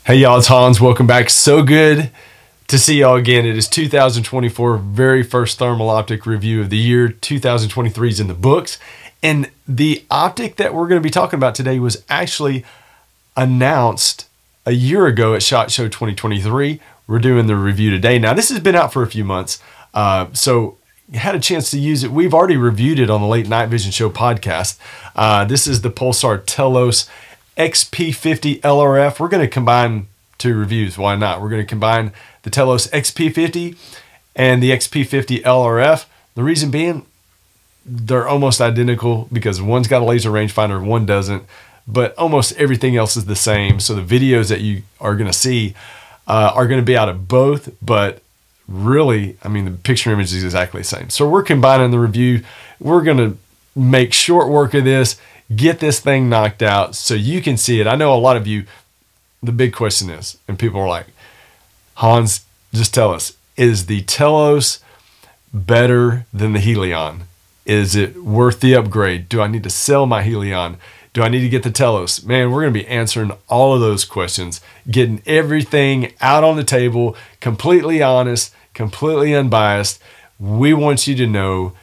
Hey y'all, it's Hans. Welcome back. So good to see y'all again. It is 2024, very first thermal optic review of the year. 2023 is in the books. And the optic that we're going to be talking about today was actually announced a year ago at SHOT Show 2023. We're doing the review today. Now, this has been out for a few months, so had a chance to use it. We've already reviewed it on the Late Night Vision Show podcast. This is the Pulsar Telos XP50 LRF. We're going to combine two reviews. Why not? We're going to combine the Telos XP50 and the XP50 LRF. The reason being, they're almost identical because one's got a laser rangefinder, one doesn't, but almost everything else is the same. So the videos that you are going to see are going to be out of both, but really, I mean, the picture image is exactly the same. So we're combining the review. We're going to make short work of this, get this thing knocked out so you can see it. I know a lot of you, the big question is, and people are like, Hans, just tell us, is the Telos better than the Helion? Is it worth the upgrade? Do I need to sell my Helion? Do I need to get the Telos? Man, we're going to be answering all of those questions, getting everything out on the table, completely honest, completely unbiased. We want you to know,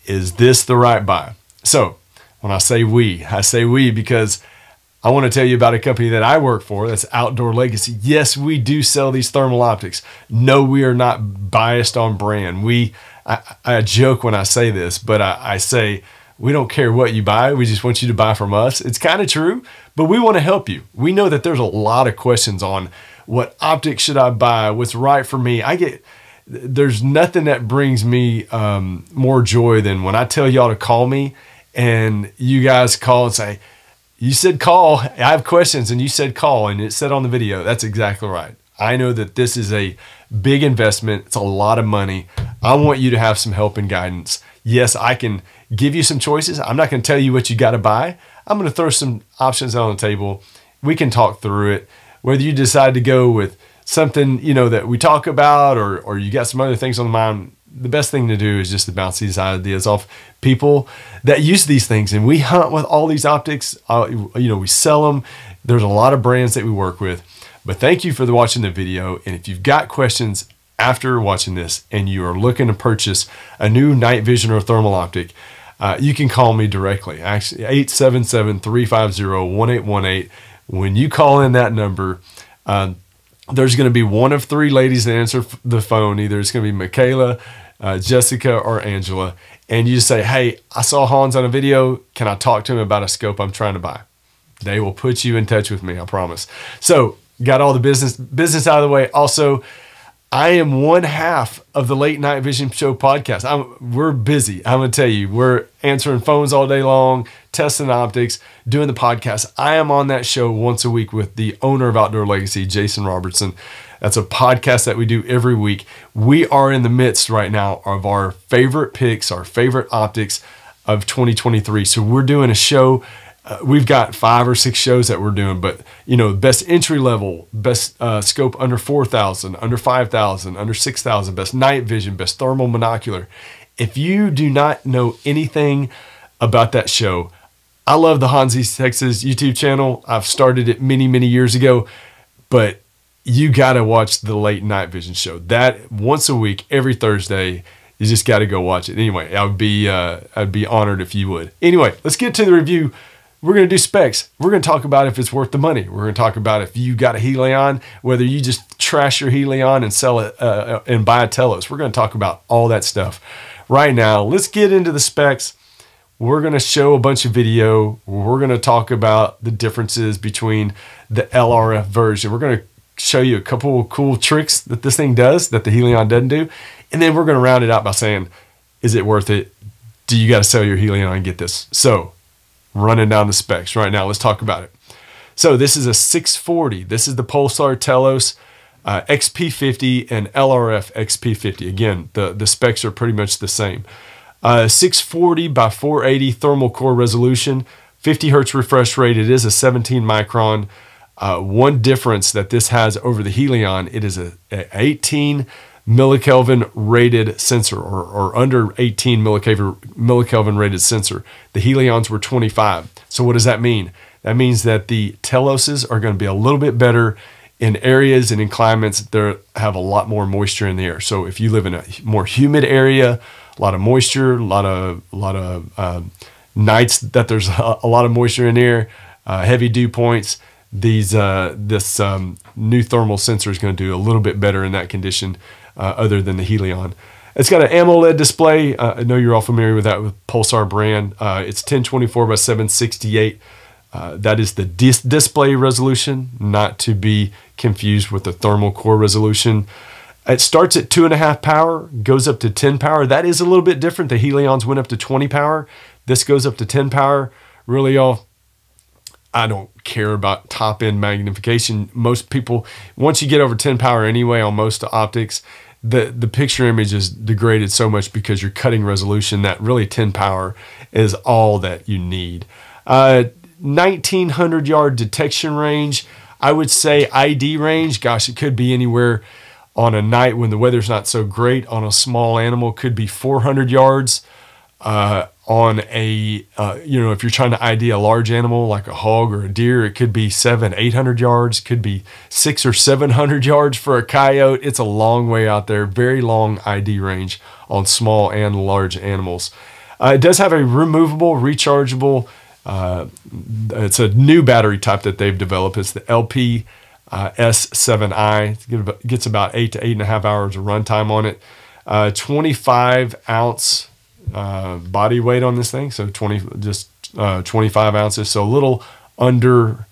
is this the right buy? So when I say we because I want to tell you about a company that I work for. That's Outdoor Legacy. Yes, we do sell these thermal optics. No, we are not biased on brand. I joke when I say this, but I say, we don't care what you buy. We just want you to buy from us. It's kind of true, but we want to help you. We know that there's a lot of questions on what optics should I buy? What's right for me? There's nothing that brings me more joy than when I tell y'all to call me and you guys call and say, you said call, I have questions, and you said call, and it said on the video. That's exactly right. I know that this is a big investment. It's a lot of money. I want you to have some help and guidance. Yes, I can give you some choices. I'm not going to tell you what you got to buy. I'm going to throw some options out on the table. We can talk through it. Whether you decide to go with something, you know, that we talk about, or you got some other things on the mind, the best thing to do is just to bounce these ideas off people that use these things. And we hunt with all these optics. You know, we sell them. There's a lot of brands that we work with. But thank you for watching the video. And if you've got questions after watching this and you are looking to purchase a new night vision or thermal optic, you can call me directly. Actually, 877-350-1818. When you call in that number, there's going to be one of three ladies that answer the phone. Either it's going to be Michaela, Jessica, or Angela. And you just say, hey, I saw Hans on a video. Can I talk to him about a scope I'm trying to buy? They will put you in touch with me, I promise. So got all the business out of the way. Also, I am one half of the Late Night Vision Show podcast. We're busy. I'm going to tell you, we're answering phones all day long, testing optics, doing the podcast. I am on that show once a week with the owner of Outdoor Legacy, Jason Robertson. That's a podcast that we do every week. We are in the midst right now of our favorite picks, our favorite optics of 2023. So we're doing a show. We've got 5 or 6 shows that we're doing, but you know, best entry level, best scope under 4,000, under 5,000, under 6,000, best night vision, best thermal monocular. If you do not know anything about that show, I love the HansETX YouTube channel. I've started it many, many years ago, but you got to watch the Late Night Vision Show. That once a week, every Thursday. You just got to go watch it. Anyway, I'd be honored if you would. Anyway, let's get to the review. We're going to do specs. We're going to talk about if it's worth the money. We're going to talk about if you got a Helion, whether you just trash your Helion and sell it and buy a Telos. We're going to talk about all that stuff right now. Let's get into the specs. We're going to show a bunch of video. We're going to talk about the differences between the LRF version. We're going to show you a couple of cool tricks that this thing does that the Helion doesn't do. And then we're going to round it out by saying, is it worth it? Do you got to sell your Helion and get this? So running down the specs right now, let's talk about it. So this is a 640. This is the Pulsar Telos XP50 and LRF XP50. Again, the specs are pretty much the same. 640 by 480 thermal core resolution, 50 hertz refresh rate. It is a 17 micron. One difference that this has over the Helion, it is a 18 millikelvin rated sensor, or under 18 millikelvin rated sensor. The Helions were 25. So what does that mean? That means that the Teloses are going to be a little bit better in areas and in climates that have a lot more moisture in the air. So if you live in a more humid area, a lot of moisture, a lot of nights that there's a lot of moisture in the air, heavy dew points, this new thermal sensor is going to do a little bit better in that condition, other than the Helion. It's got an AMOLED display. I know you're all familiar with that with Pulsar brand. It's 1024 by 768. That is the display resolution, not to be confused with the thermal core resolution. It starts at 2.5 power, goes up to 10 power. That is a little bit different. The Helions went up to 20 power. This goes up to 10 power. Really, y'all, I don't care about top-end magnification. Most people, once you get over 10 power anyway on most optics, the picture image is degraded so much because you're cutting resolution that really 10 power is all that you need. 1900 yard detection range. I would say ID range, gosh, it could be anywhere on a night when the weather's not so great. On a small animal, could be 400 yards. On a, if you're trying to ID a large animal like a hog or a deer, it could be 700-800 yards, could be 600 or 700 yards for a coyote. It's a long way out there, very long ID range on small and large animals. It does have a removable, rechargeable, it's a new battery type that they've developed. It's the LP S7i. It gets about 8 to 8.5 hours of runtime on it. 25 ounce body weight on this thing, so 25 ounces, so a little under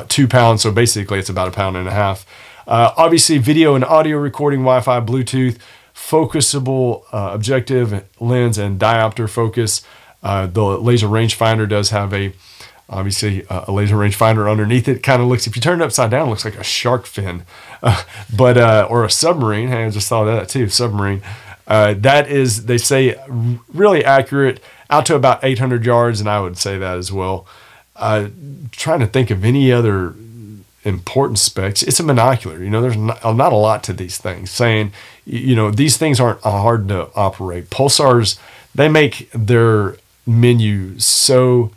2 pounds. So basically, it's about 1.5 pounds. Obviously, video and audio recording, Wi-Fi, Bluetooth, focusable objective, lens, and diopter focus. The laser rangefinder does have obviously a laser rangefinder underneath it. Kind of looks, if you turn it upside down, it looks like a shark fin, or a submarine. Hey, I just thought of that too, submarine. That is, they say, really accurate out to about 800 yards, and I would say that as well. Trying to think of any other important specs. It's a monocular. There's not a lot to these things. Saying, these things aren't hard to operate. Pulsars, they make their menu so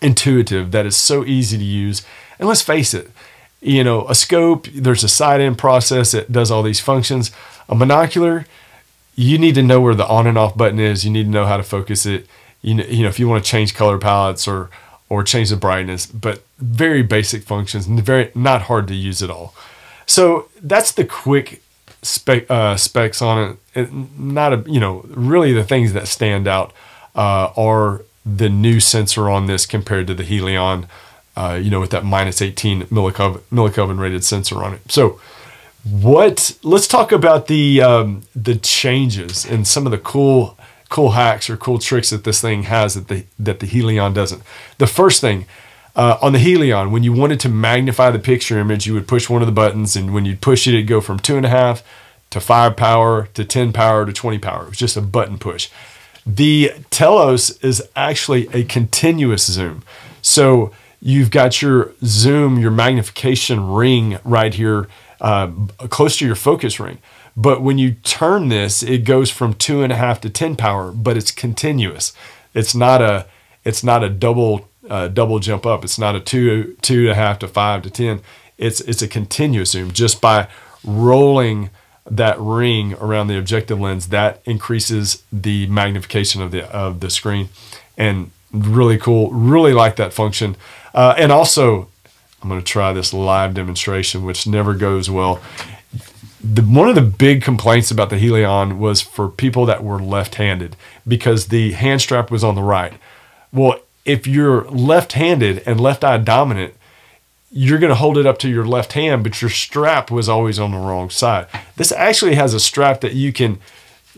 intuitive that it's so easy to use. And let's face it, a scope, there's a side-end process that does all these functions. A monocular, you need to know where the on and off button is. You need to know how to focus it. If you want to change color palettes or change the brightness, but very basic functions, very not hard to use at all. So that's the quick specs on it. Really the things that stand out are the new sensor on this compared to the Helion, with that -18 millikelvin rated sensor on it. So let's talk about the changes and some of the cool hacks or cool tricks that this thing has that the Helion doesn't. The first thing, on the Helion, when you wanted to magnify the picture image, you would push one of the buttons, and when you push it, it'd go from 2.5 to 5 power to 10 power to 20 power. It was just a button push. The Telos is actually a continuous zoom. So you've got your zoom, your magnification ring right here, close to your focus ring. But when you turn this, it goes from 2.5 to 10 power, but it's continuous. It's not a double jump up. It's not a 2.5 to 5 to 10. It's a continuous zoom. Just by rolling that ring around the objective lens, that increases the magnification of the screen, and really cool. Really like that function. And also, I'm going to try this live demonstration, which never goes well. One of the big complaints about the Helion was for people that were left-handed, because the hand strap was on the right. Well, if you're left-handed and left-eye dominant, you're going to hold it up to your left hand, but your strap was always on the wrong side. This actually has a strap that you can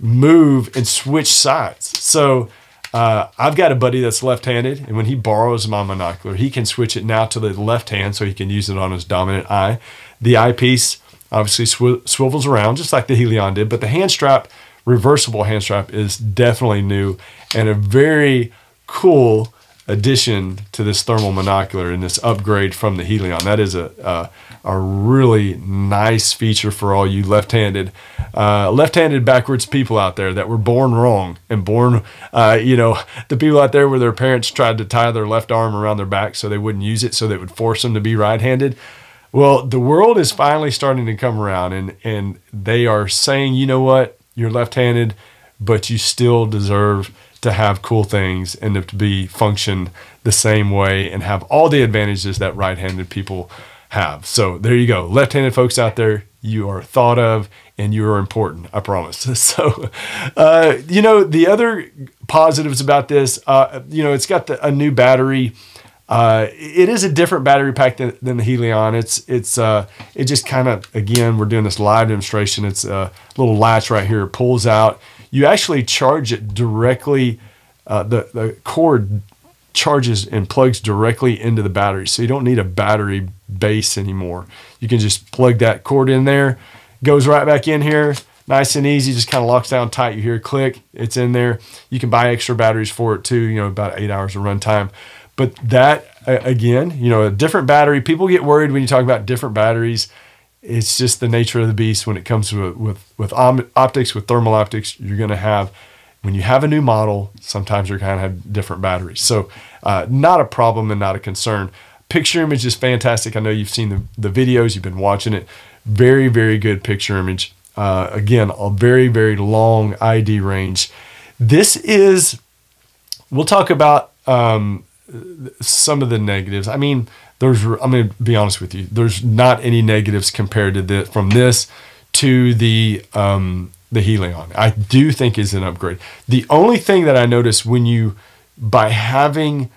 move and switch sides. So I've got a buddy that's left-handed, and when he borrows my monocular, he can switch it now to the left hand so he can use it on his dominant eye. The eyepiece obviously swivels around just like the Helion did, but the hand strap, reversible hand strap, is definitely new and a very cool addition to this thermal monocular and this upgrade from the Helion. That is a really nice feature for all you left-handed backwards people out there that were born wrong and born, the people out there where their parents tried to tie their left arm around their back so they wouldn't use it, so they would force them to be right-handed. Well, the world is finally starting to come around, and they are saying, you know what, you're left-handed, but you still deserve to have cool things and to be function the same way and have all the advantages that right-handed people have. So there you go. Left-handed folks out there, you are thought of and you are important, I promise. So, you know, the other positives about this, you know, it's got a new battery. It is a different battery pack than the Helion. It just kind of, again, we're doing this live demonstration. It's a little latch right here. It pulls out. You actually charge it directly. The cord charges and plugs directly into the battery. So you don't need a battery base anymore. You can just plug that cord in there, goes right back in here. Nice and easy, just kind of locks down tight. You hear a click, it's in there. You can buy extra batteries for it too, you know, about 8 hours of runtime. But that, again, you know, a different battery. People get worried when you talk about different batteries. It's just the nature of the beast when it comes to with optics, with thermal optics. You're going to have, when you have a new model, sometimes you're going to have different batteries. So not a problem and not a concern. Picture image is fantastic. I know you've seen the videos, you've been watching it. Very, very good picture image. Again, a very, very long ID range. This is, we'll talk about some of the negatives. I mean, I'm going to be honest with you. There's not any negatives compared to this, from this to the Helion. I do think is an upgrade. The only thing that I noticed by having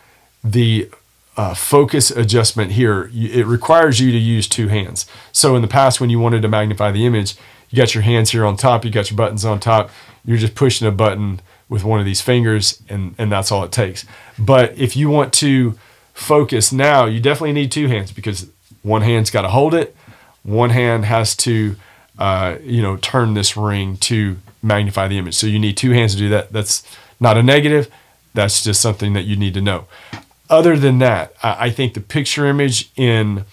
the focus adjustment here, it requires you to use two hands. So in the past, when you wanted to magnify the image, you got your hands here on top, you got your buttons on top, you're just pushing a button with one of these fingers, and that's all it takes. But if you want to focus now, you definitely need two hands, because one hand's got to hold it, one hand has to you know, turn this ring to magnify the image. So you need two hands to do that. That's not a negative, that's just something that you need to know. Other than that, I think the picture image in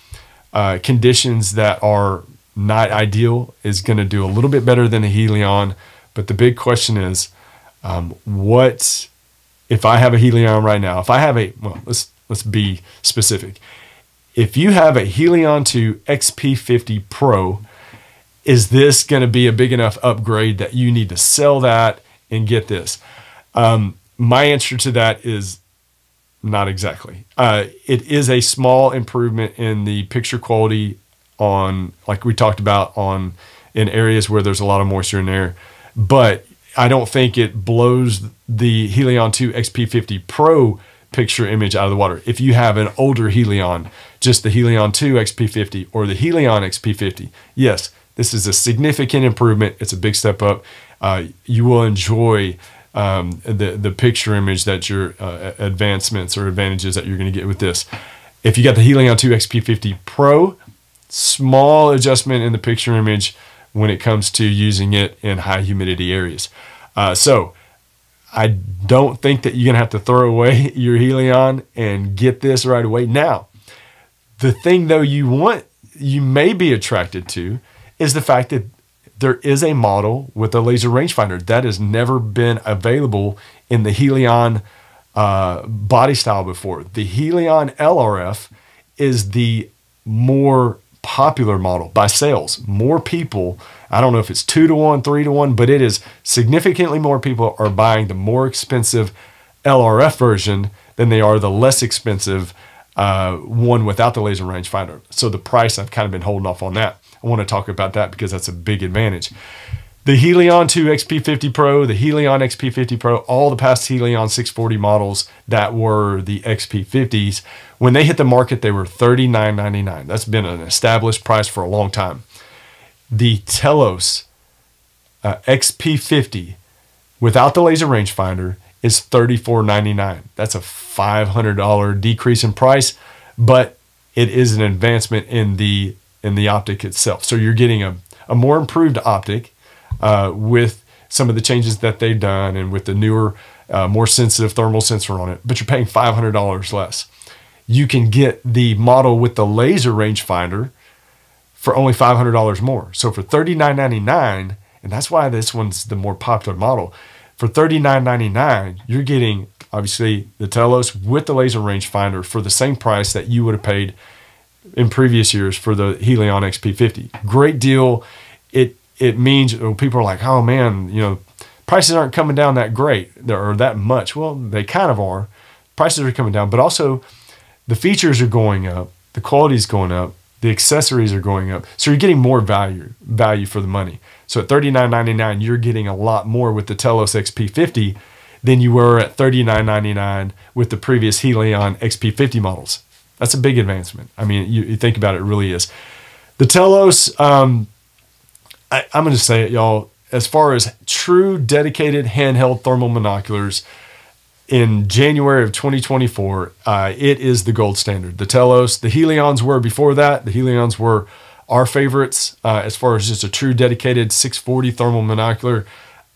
conditions that are not ideal is going to do a little bit better than the Helion. But the big question is, what if I have a Helion right now? If I have well, let's be specific. If you have a Helion 2 XP50 Pro, is this going to be a big enough upgrade that you need to sell that and get this? My answer to that is not exactly. It is a small improvement in the picture quality on, like we talked about, in areas where there's a lot of moisture in there, but I don't think it blows the Helion 2 XP50 Pro picture image out of the water. If you have an older Helion, just the Helion 2 XP50 or the Helion XP50, yes, this is a significant improvement. It's a big step up. You will enjoy the picture image that your advancements or advantages that you're going to get with this. If you got the Helion 2 XP50 Pro, small adjustment in the picture image when it comes to using it in high humidity areas. So I don't think that you're going to have to throw away your Helion and get this right away. Now, the thing though you may be attracted to is the fact that there is a model with a laser rangefinder that has never been available in the Helion body style before. The Helion LRF is the more popular model by sales. More people, I don't know if it's 2 to 1, 3 to 1, but it is significantly more people are buying the more expensive LRF version than they are the less expensive one without the laser rangefinder. So the price, I've kind of been holding off on that. I want to talk about that because that's a big advantage. The Helion 2 XP50 Pro, the Helion XP50 Pro, all the past Helion 640 models that were the XP50s, when they hit the market, they were $39.99. That's been an established price for a long time. The Telos XP50 without the laser rangefinder is $34.99. That's a $500 decrease in price, but it is an advancement in the optic itself. So you're getting a more improved optic with some of the changes that they've done and with the newer, more sensitive thermal sensor on it, but you're paying $500 less. You can get the model with the laser rangefinder for only $500 more. So for $39.99, and that's why this one's the more popular model, for $39.99, you're getting obviously the Telos with the laser rangefinder for the same price that you would have paid in previous years for the Helion XP50. Great deal. It means people are like, oh man, you know, prices aren't coming down that great or that much. Well, they kind of are. Prices are coming down, but also the features are going up, the quality is going up, the accessories are going up. So you're getting more value for the money. So at $39.99, you're getting a lot more with the Telos XP50 than you were at $39.99 with the previous Helion XP50 models. That's a big advancement. I mean, you think about it, it really is. The Telos, I'm going to say it, y'all, as far as true dedicated handheld thermal monoculars, in January of 2024, it is the gold standard. The Telos, the Helions were before that. The Helions were our favorites as far as just a true dedicated 640 thermal monocular.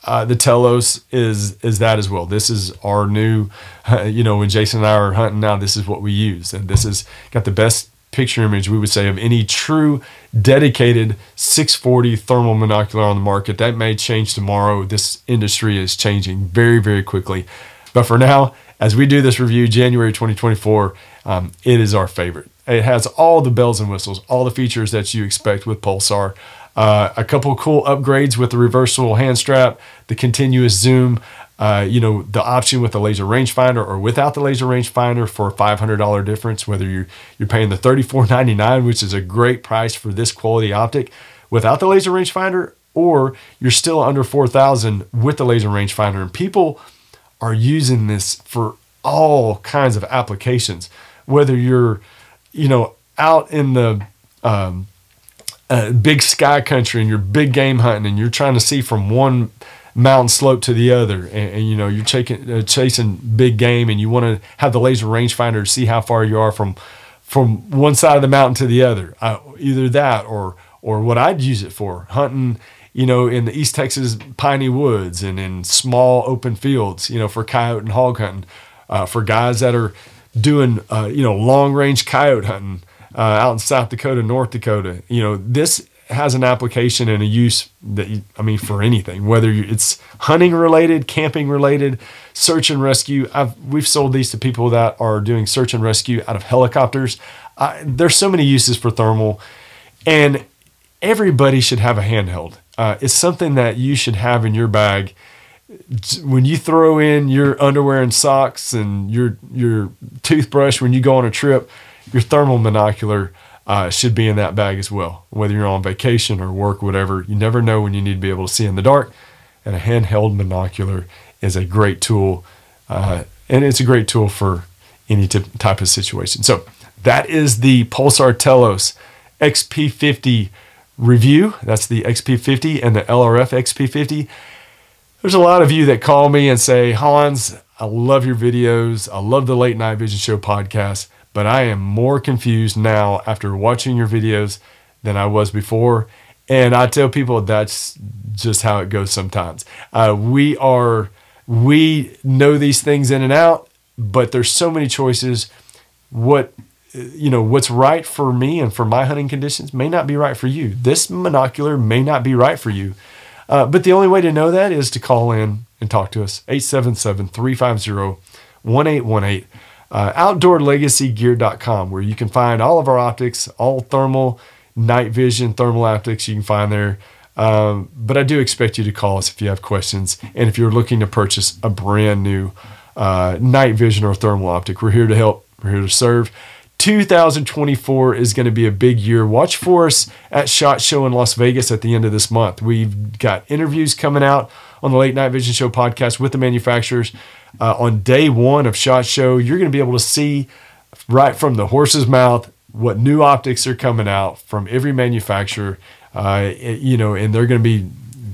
The Telos is that as well. This is our new, you know, when Jason and I are hunting now, this is what we use. And this has got the best picture image, we would say, of any true dedicated 640 thermal monocular on the market. That may change tomorrow. This industry is changing very, very quickly. But for now, as we do this review, January 2024, it is our favorite. It has all the bells and whistles, all the features that you expect with Pulsar. A couple of cool upgrades with the reversible hand strap, the continuous zoom, you know, the option with the laser rangefinder or without the laser rangefinder for a $500 difference, whether you're paying the $34.99, which is a great price for this quality optic without the laser rangefinder, or you're still under $4,000 with the laser rangefinder. And people are using this for all kinds of applications, whether you're, you know, out in the big sky country and you're big game hunting and you're trying to see from one mountain slope to the other, and you know, you're chasing big game and you want to have the laser rangefinder to see how far you are from one side of the mountain to the other. Either that or what I'd use it for, hunting, you know, in the East Texas piney woods and in small open fields, you know, for coyote and hog hunting, for guys that are doing, you know, long range coyote hunting out in South Dakota, North Dakota. You know, this has an application and a use that, I mean, for anything, whether it's hunting related, camping related, search and rescue. We've sold these to people that are doing search and rescue out of helicopters. There's so many uses for thermal, and everybody should have a handheld. It's something that you should have in your bag. When you throw in your underwear and socks and your toothbrush when you go on a trip, your thermal monocular should be in that bag as well. Whether you're on vacation or work, whatever, you never know when you need to be able to see in the dark. And a handheld monocular is a great tool, and it's a great tool for any type of situation. So that is the Pulsar Telos XP50 review. That's the XP50 and the LRF XP50. There's a lot of you that call me and say, Hans, I love your videos. I love the Late Night Vision Show podcast, but I am more confused now after watching your videos than I was before. And I tell people that's just how it goes sometimes. We know these things in and out, but there's so many choices. What's right for me and for my hunting conditions may not be right for you. This monocular may not be right for you. But the only way to know that is to call in and talk to us. 877-350-1818. OutdoorLegacyGear.com, where you can find all of our optics, all thermal, night vision, thermal optics you can find there. But I do expect you to call us if you have questions. And if you're looking to purchase a brand new night vision or thermal optic, we're here to help. We're here to serve. 2024 is going to be a big year. Watch for us at SHOT Show in Las Vegas at the end of this month. We've got interviews coming out on the Late Night Vision Show podcast with the manufacturers. On day one of SHOT Show, you're going to be able to see right from the horse's mouth what new optics are coming out from every manufacturer, and they're going to be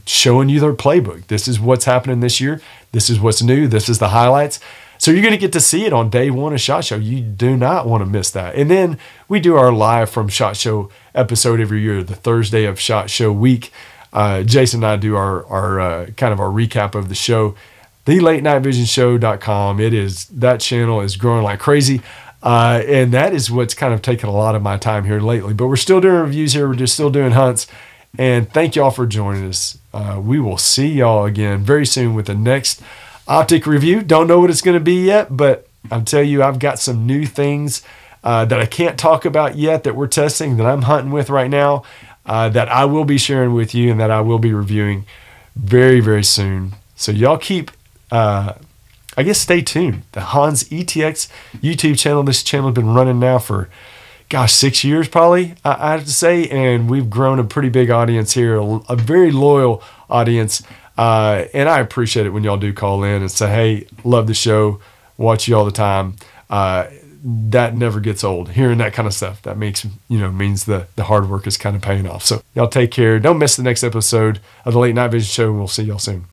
showing you their playbook. This is what's happening this year. This is what's new. This is the highlights. So you're going to get to see it on day one of SHOT Show. You do not want to miss that. And then we do our live from SHOT Show episode every year, the Thursday of SHOT Show week. Jason and I do our kind of our recap of the show. TheLateNightVisionShow.com. That channel is growing like crazy. And that is what's kind of taken a lot of my time here lately. But we're still doing reviews here. We're just still doing hunts. And thank y'all for joining us. We will see y'all again very soon with the next optic review. Don't know what it's going to be yet, but I'll tell you, I've got some new things that I can't talk about yet that we're testing, that I'm hunting with right now, that I will be sharing with you and that I will be reviewing very, very soon. So y'all keep, I guess, stay tuned. The HansETX YouTube channel, this channel has been running now for, gosh, 6 years probably, I have to say, and we've grown a pretty big audience here, a very loyal audience, and I appreciate it when y'all do call in and say, hey, love the show, watch you all the time. That never gets old. Hearing that kind of stuff, that makes, means the hard work is kind of paying off. So y'all take care. Don't miss the next episode of the Late Night Vision Show, and we'll see y'all soon.